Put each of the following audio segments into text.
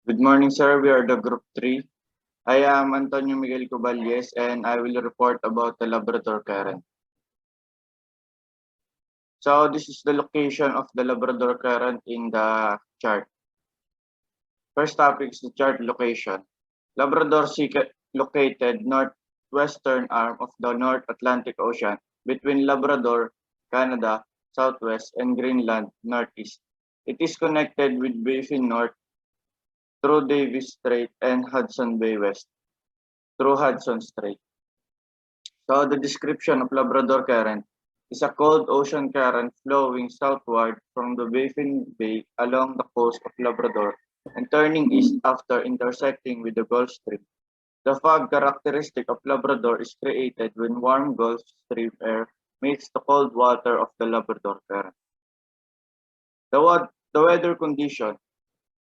Good morning, sir. We are the Group 3. I am Antonio Miguel CUBALLES and I will report about the Labrador Current. So this is the location of the Labrador Current in the chart. First topic is the chart location. Labrador Sea located northwestern arm of the North Atlantic Ocean between Labrador, Canada, southwest and Greenland, northeast. It is connected with Baffin North through Davis Strait and Hudson Bay West through Hudson Strait. So the description of Labrador Current is a cold ocean current flowing southward from the Baffin Bay along the coast of Labrador and turning east after intersecting with the Gulf Stream. The fog characteristic of Labrador is created when warm Gulf Stream air meets the cold water of the Labrador Current. The weather condition.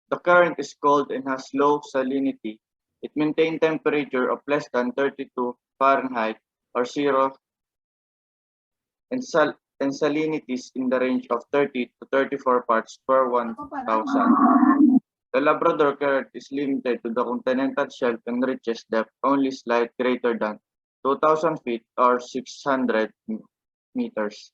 The current is cold and has low salinity. It maintains temperature of less than 32 Fahrenheit or 0 and salinities in the range of 30 to 34 parts per 1,000. The Labrador Current is limited to the continental shelf and reaches depth only slightly greater than 2,000 feet or 600 meters.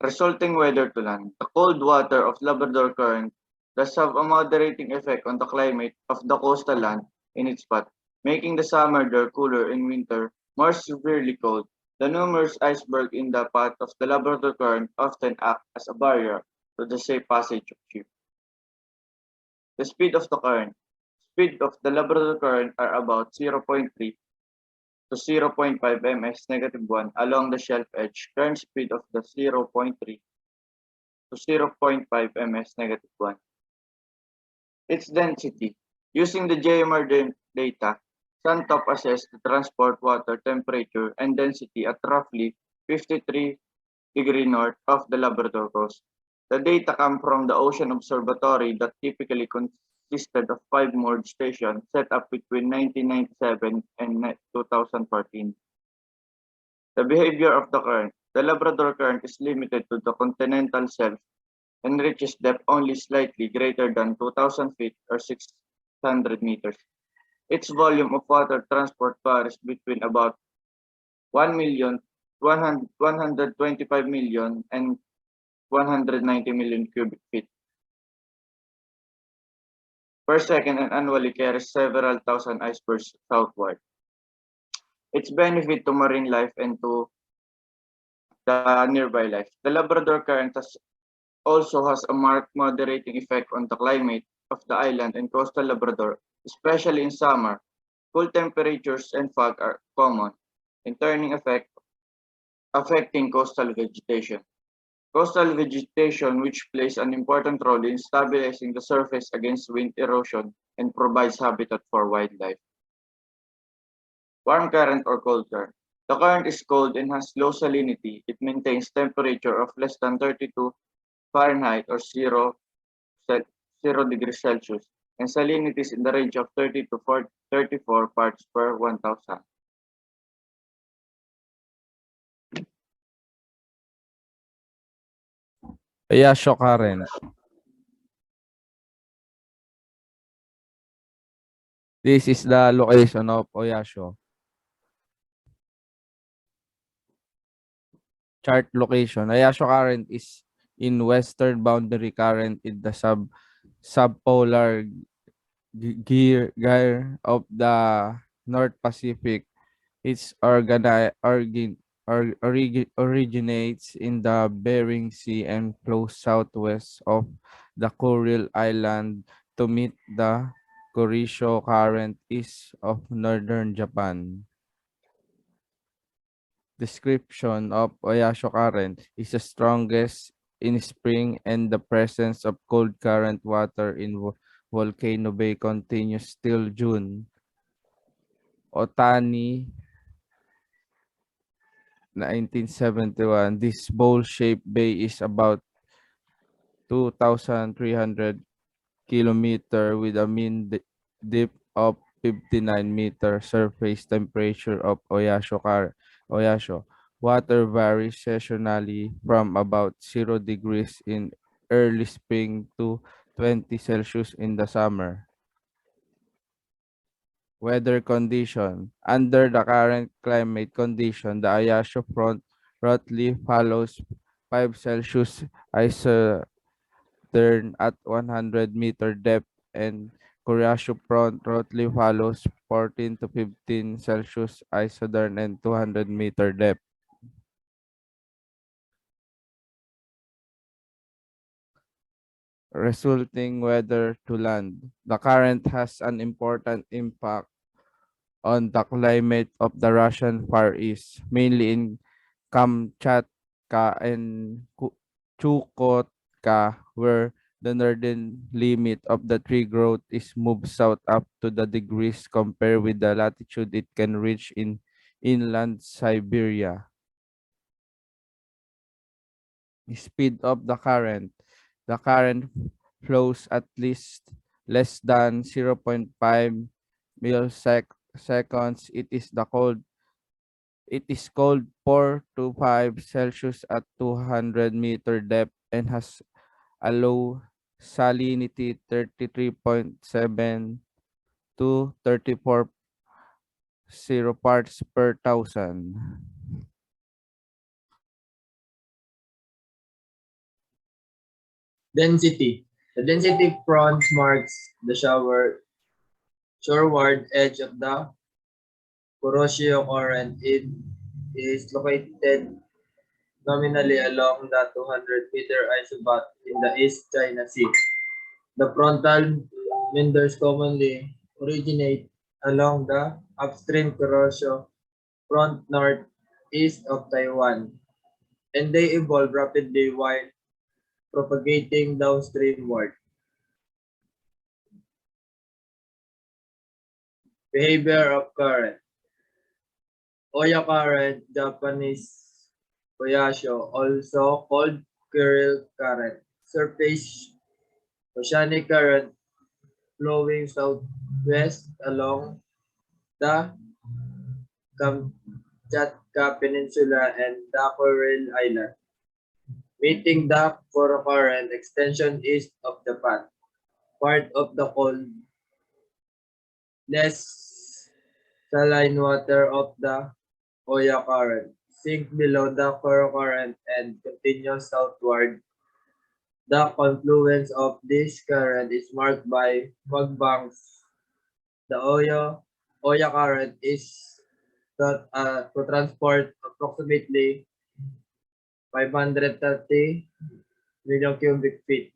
Resulting weather to land. The cold water of Labrador Current does have a moderating effect on the climate of the coastal land in its path, making the summer there cooler and winter more severely cold. The numerous icebergs in the path of the Labrador Current often act as a barrier to the safe passage of ships. The speed of the current. Speed of the Labrador Current are about 0.3 to 0.5 ms -1 along the shelf edge. Current speed of the 0.3 to 0.5 ms -1. Its density. Using the JMR data, Suntop assessed the transport water temperature and density at roughly 53° north of the Labrador coast. The data come from the Ocean Observatory that typically consisted of 5 moored stations set up between 1997 and 2014. The behavior of the current. The Labrador Current is limited to the continental shelf and reaches depth only slightly greater than 2,000 feet or 600 meters. Its volume of water transport varies between about 125 million and 190 million cubic feet per second and annually carries several thousand icebergs southward. Its benefit to marine life and to the nearby life. The Labrador Current also has a marked moderating effect on the climate of the island and coastal Labrador, especially in summer. Cool temperatures and fog are common, in turning affecting coastal vegetation. Coastal vegetation, which plays an important role in stabilizing the surface against wind erosion and provides habitat for wildlife. Warm current or cold current. The current is cold and has low salinity. It maintains temperature of less than 32 Fahrenheit or 0 degrees Celsius and salinities in the range of 30 to 34 parts per 1,000. Oyasho Current. This is the location of Oyasho. Chart location. Oyasho Current is in western boundary current in the subpolar gyre of the North Pacific. It originates in the Bering Sea and flows southwest of the Kuril Island to meet the Kurisho Current east of northern Japan. Description of Oyasho Current is the strongest in spring and the presence of cold current water in Volcano Bay continues till June. Otani 1971. This bowl-shaped bay is about 2,300 kilometer with a mean depth of 59 meter. Surface temperature of Oyasho. Water varies seasonally from about 0 degrees in early spring to 20 Celsius in the summer. Weather condition. Under the current climate condition, the Ayasho front roughly follows 5 Celsius isotherm at 100-meter depth, and Kuryasho front roughly follows 14 to 15 Celsius isotherm and 200-meter depth. Resulting weather to land. The current has an important impact on the climate of the Russian Far East, mainly in Kamchatka and Chukotka, where the northern limit of the tree growth is moved south up to the degrees compared with the latitude it can reach in inland Siberia. Speed of the current. The current flows at least less than 0.5 milliseconds. It is cold 4 to 5 Celsius at 200-meter depth and has a low salinity 33.7 to 34 parts per thousand. Density. The density front marks the shoreward edge of the Kuroshio Current. It is located nominally along the 200-meter isobat in the East China Sea. The frontal meanders commonly originate along the upstream Kuroshio front northeast of Taiwan, and they evolve rapidly while propagating downstreamward. Behavior of current. Oya current, Japanese Oyasho, also called Kuril current. Surface oceanic current flowing southwest along the Kamchatka Peninsula and the Kuril Island, meeting the Koro current extension east of the path. Part of the cold, less saline water of the Oya current sink below the Koro current and continue southward. The confluence of this current is marked by fog banks. The Oya current is to transport approximately 530 million cubic feet,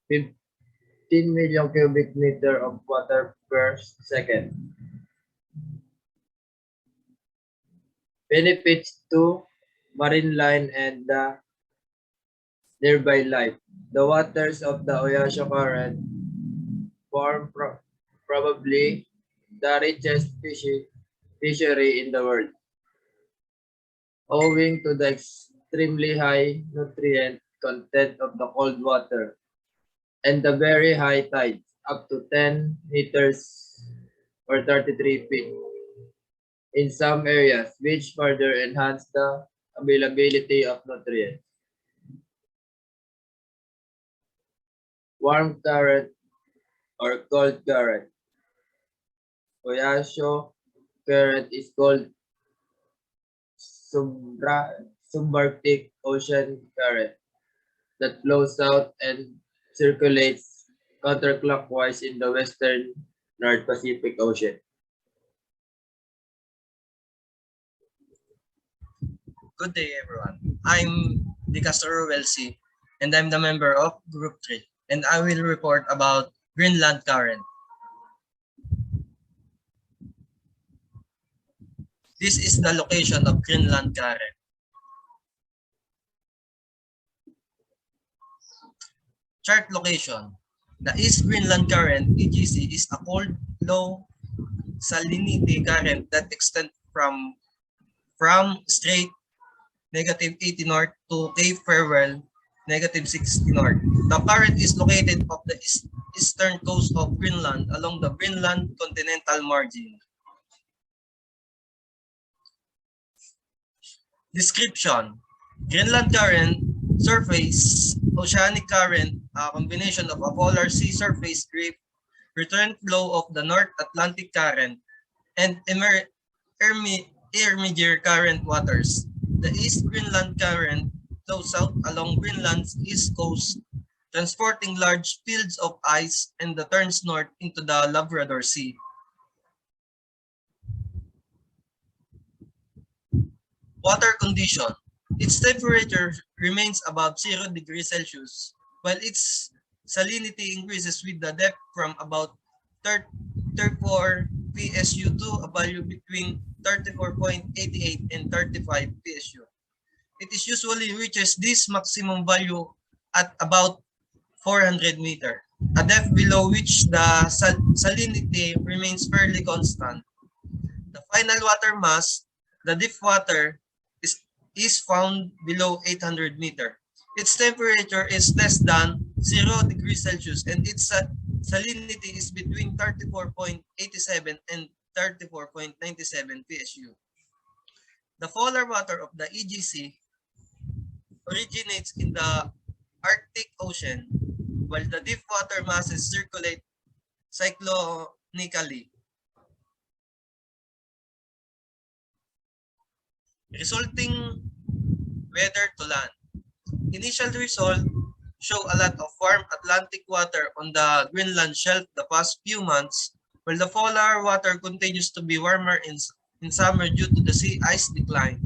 15 million cubic meter of water per second. Benefits to marine life and the nearby life. The waters of the Oyasho Current form probably the richest fishery in the world, owing to the extremely high nutrient content of the cold water and the very high tides, up to 10 meters or 33 feet in some areas, which further enhance the availability of nutrients. Warm current or cold current. Oyasho current is called subarctic ocean current that flows south and circulates counterclockwise in the western North Pacific Ocean. Good day, everyone. I'm the CASTRO RUEL, and I'm the member of Group 3, and I will report about Greenland Current. This is the location of Greenland Current. Chart location. The East Greenland Current, EGC, is a cold, low salinity current that extends from Strait -80 north to Cape Farewell -60 north. The current is located off the eastern coast of Greenland along the Greenland continental margin. Description: Greenland Current, surface oceanic current a combination of a polar sea surface drift, return flow of the North Atlantic Current, and intermediate current waters. The East Greenland Current flows south along Greenland's east coast, transporting large fields of ice, and turns north into the Labrador Sea. Water condition. Its temperature remains above 0 degrees Celsius, while its salinity increases with the depth from about 34 PSU to a value between 34.88 and 35 PSU. It is usually reaches this maximum value at about 400 meter, a depth below which the salinity remains fairly constant. The final water mass, the deep water, is found below 800 meter. Its temperature is less than 0 degrees Celsius and its salinity is between 34.87 and 34.97 PSU. The polar water of the EGC originates in the Arctic Ocean, while the deep water masses circulate cyclonically. Resulting weather to land. Initial results show a lot of warm Atlantic water on the Greenland shelf the past few months, while the polar water continues to be warmer in summer due to the sea ice decline.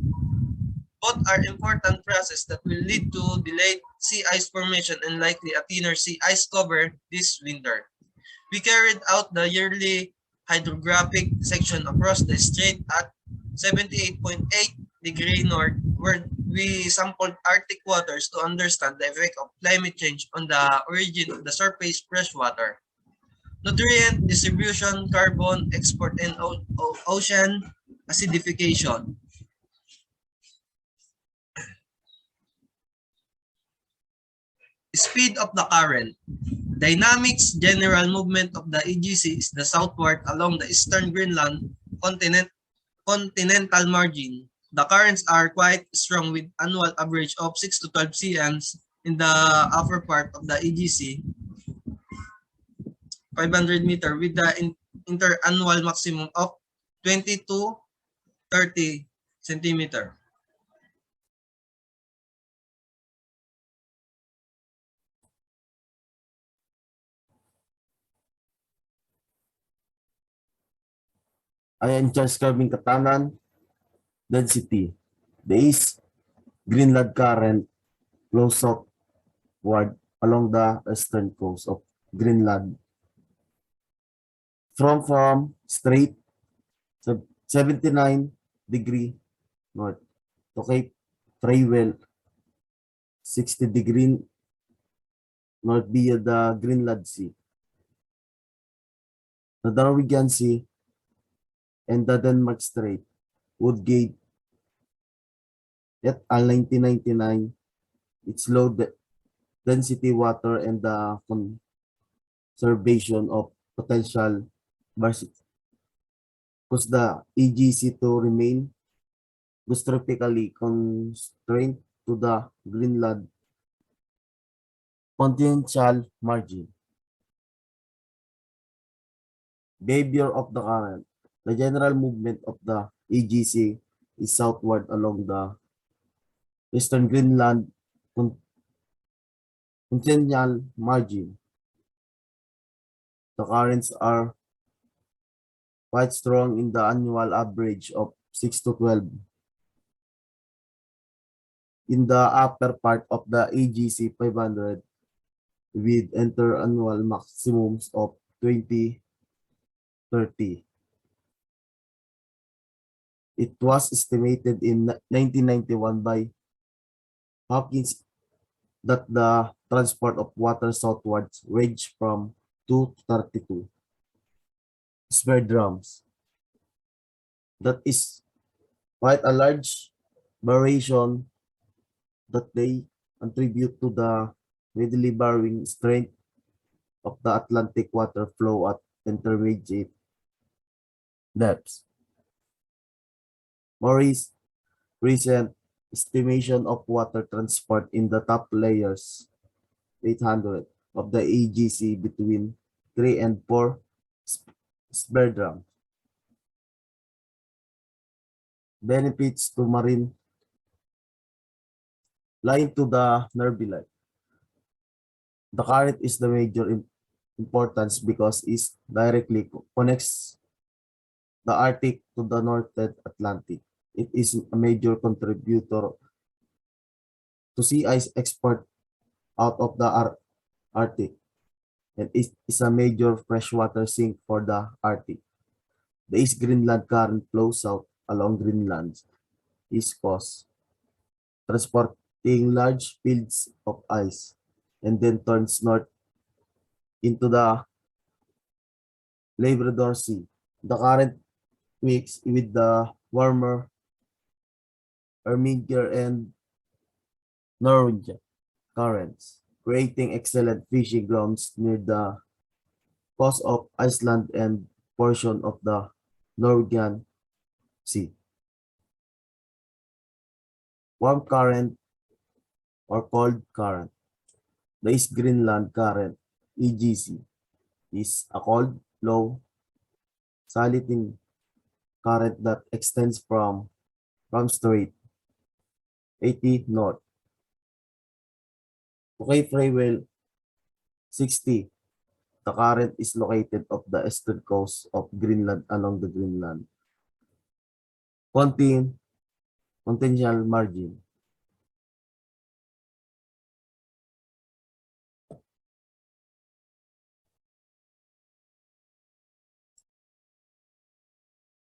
Both are important processes that will lead to delayed sea ice formation and likely a thinner sea ice cover this winter. We carried out the yearly hydrographic section across the strait at 78.8 degree north, where we sampled Arctic waters to understand the effect of climate change on the origin of the surface freshwater, nutrient distribution, carbon export, and ocean acidification. Speed of the current. Dynamics general movement of the EGC is the southward along the eastern Greenland continental margin. The currents are quite strong with annual average of 6 to 12 cms in the upper part of the EGC, 500 meter with the interannual maximum of 20 to 30 centimeter. I am just curving CATANAN density. The East Greenland Current flows southward along the eastern coast of Greenland from straight 79° north to Cape RUEL 60° north via the Greenland Sea, the Norwegian Sea, and the Denmark Strait would gate at 1999 its low density water and the conservation of potential varsity. Because the EGC to remain tropically constrained to the Greenland continental margin. Behavior of the current. The general movement of the EGC is southward along the eastern Greenland continental margin. The currents are quite strong in the annual average of 6 to 12. In the upper part of the EGC 500 with interannual maximums of 20, 30. It was estimated in 1991 by Hawkins that the transport of water southwards ranged from 2 to 32 spare drums. That is quite a large variation that they contribute to the readily varying strength of the Atlantic water flow at intermediate depths. More recent estimation of water transport in the top layers 800 of the AGC between 3 and 4 spectrum. Benefits to marine line to the nervuli. The current is the major importance because it directly connects the Arctic to the Northern Atlantic. It is a major contributor to sea ice export out of the Arctic, and it is a major freshwater sink for the Arctic. The East Greenland Current flows south along Greenland's east coast, transporting large fields of ice, and then turns north into the Labrador Sea. The current mix with the warmer Erminger and Norwegian currents, creating excellent fishing grounds near the coast of Iceland and portion of the Norwegian Sea. Warm current or cold current. The East Greenland Current, EGC, is a cold, low, saltine current that extends from Strait 80 north to Cape Rewell 60. The current is located off the eastern coast of Greenland along the Greenland continental margin.